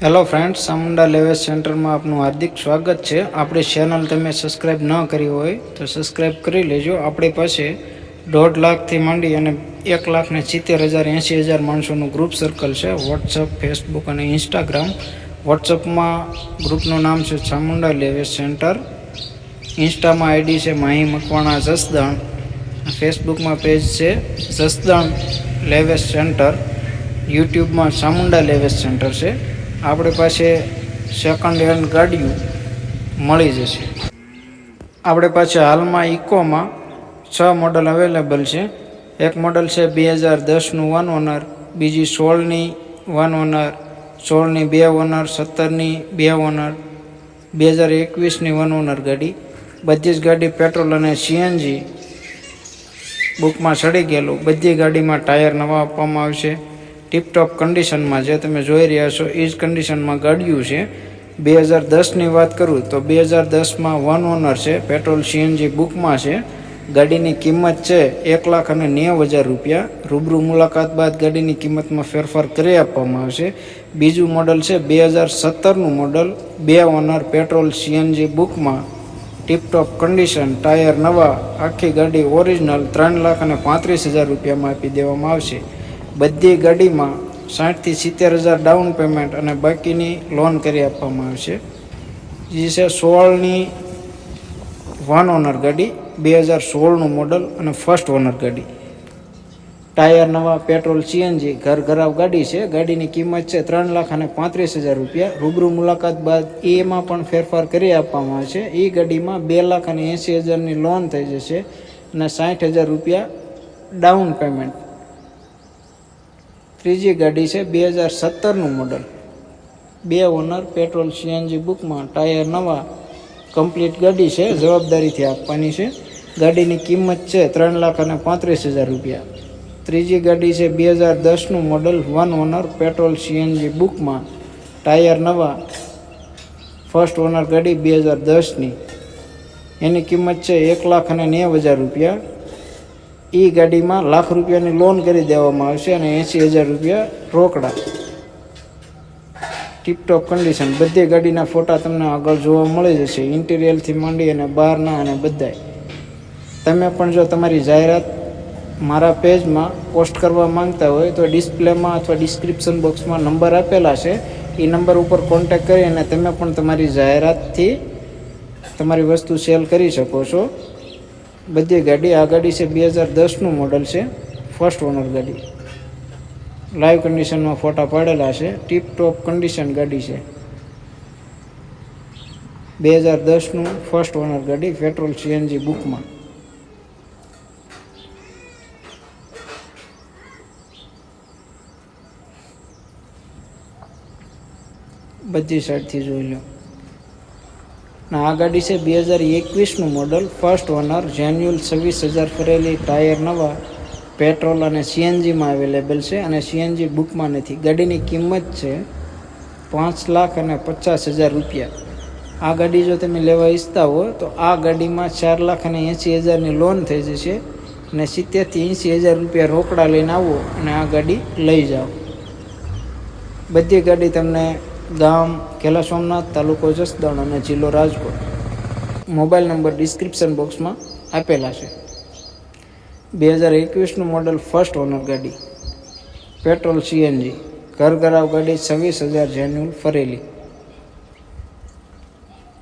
Hello friends, Chamunda લેવેસ સેન્ટરમાં આપનું હાર્દિક સ્વાગત છે। આપણી ચેનલ તમે સબસ્ક્રાઈબ ન કરી હોય તો સબસ્ક્રાઈબ કરી લેજો। આપણી પાસે 1.5 લાખથી માંડી અને 1,70,080 માણસોનું ગ્રુપ સર્કલ છે। વોટ્સઅપ, ફેસબુક અને ઇન્સ્ટાગ્રામ। વોટ્સઅપમાં ગ્રુપનું નામ છે ચામુંડા લેવેસ સેન્ટર। ઇન્સ્ટામાં આઈડી છે માહી મકવાણા જસદણ। ફેસબુકમાં પેજ છે જસદણ લેવેસ સેન્ટર। યુટ્યુબમાં ચામુંડા લેવેસ સેન્ટર છે। આપણી પાસે સેકન્ડ હેન્ડ ગાડીઓ મળી જશે। આપણી પાસે હાલમાં ઇકોમાં 6 મોડલ અવેલેબલ છે। એક મોડલ છે 2010નું 1 ઓનર, બીજી 16ની 1 ઓનર, 16ની 2 ઓનર, 17ની 2 ઓનર, 2021ની 1 ઓનર ગાડી। બધી જ ગાડી પેટ્રોલ અને સીએનજી બુકમાં ચડી ગયેલું। બધી ગાડીમાં ટાયર નવા આપવામાં આવશે। ટીપટોપ કન્ડિશનમાં જે તમે જોઈ રહ્યા છો એ જ કન્ડિશનમાં ગાડીઓ છે। 2010ની વાત કરું તો 2010માં 1 ઓનર છે, પેટ્રોલ સીએનજી બુકમાં છે। ગાડીની કિંમત છે 1,90,000 રૂપિયા। રૂબરૂ મુલાકાત બાદ ગાડીની કિંમતમાં ફેરફાર કરી આપવામાં આવશે। બીજું મોડલ છે 2017નું મોડલ, 2 ઓનર, પેટ્રોલ સીએનજી બુકમાં, ટીપટોપ કન્ડિશન, ટાયર નવા, આખી ગાડી ઓરિજિનલ 3,35,000 રૂપિયામાં આપી દેવામાં આવશે। બધી ગાડીમાં 60,000થી 70,000 ડાઉન પેમેન્ટ અને બાકીની લોન કરી આપવામાં આવશે। જે છે 16ની 1 ઓનર ગાડી, 2016નું મોડલ અને ફર્સ્ટ ઓનર ગાડી। ટાયર નવા, પેટ્રોલ સીએનજી, ઘરાવ ગાડી છે। ગાડીની કિંમત છે 3,35,000 રૂપિયા। રૂબરૂ મુલાકાત બાદ એમાં પણ ફેરફાર કરી આપવામાં આવશે। એ ગાડીમાં 2,80,000ની લોન થઈ જશે અને 60,000 રૂપિયા ડાઉન પેમેન્ટ। ત્રીજી ગાડી છે 2017નું મોડલ, 2 ઓનર, પેટ્રોલ સીએનજી બુકમાં, ટાયર નવા, કમ્પ્લીટ ગાડી છે, જવાબદારીથી આપવાની છે। ગાડીની કિંમત છે 3,35,000 રૂપિયા। ત્રીજી ગાડી છે 2010નું મોડલ, 1 ઓનર, પેટ્રોલ સીએનજી બુકમાં, ટાયર નવા, ફર્સ્ટ ઓનર ગાડી 2010ની। એની કિંમત છે 1,90,000 રૂપિયા। એ ગાડીમાં લાખ રૂપિયાની લોન કરી દેવામાં આવશે અને 80,000 રૂપિયા રોકડા। ટીપટોપ કન્ડિશન, બધી ગાડીના ફોટા તમને આગળ જોવા મળી જશે, ઇન્ટિરિયરથી માંડી અને બહારના અને બધાય। તમે પણ જો તમારી જાહેરાત મારા પેજમાં પોસ્ટ કરવા માંગતા હોય તો ડિસ્પ્લેમાં અથવા ડિસ્ક્રિપ્શન બોક્સમાં નંબર આપેલા છે, એ નંબર ઉપર કોન્ટેક્ટ કરી અને તમે પણ તમારી જાહેરાતથી તમારી વસ્તુ સેલ કરી શકો છો। બધી ગાડી, આ ગાડી છે 2010નું મોડલ છે, ફર્સ્ટ ઓનર ગાડી, લાઈવ કન્ડિશનમાં ફોટા પાડેલા છે। ટીપટોપ કન્ડિશન ગાડી છે, 2010નું ફર્સ્ટ ઓનર ગાડી, પેટ્રોલ સીએનજી બુકમાં। બધી સાઈડથી જોઈ લો। આ ગાડી છે 2021નું મોડલ, ફર્સ્ટ ઓનર, જેન્યુઅલ 26,000 ફરેલી, ટાયર નવા, પેટ્રોલ અને સીએનજીમાં અવેલેબલ છે અને સીએનજી બુકમાં નથી। ગાડીની કિંમત છે 5,50,000 રૂપિયા। આ ગાડી જો તમે લેવા ઈચ્છતા હો તો આ ગાડીમાં 4,80,000ની લોન થઈ જશે અને 70,000થી 80,000 રૂપિયા રોકડા લઈને આવો અને આ ગાડી લઈ જાઓ। બધી ગાડી તમને ગામ ઘેલા સોમનાથ, તાલુકો જસદણ અને જિલ્લો રાજકોટ। મોબાઈલ નંબર ડિસ્ક્રિપ્શન બોક્સમાં આપેલા છે। 2021નું મોડલ, ફર્સ્ટ ઓનર ગાડી, પેટ્રોલ સીએનજી, ઘરાવ ગાડી, 26,000 જેન્યુઅલ ફરેલી।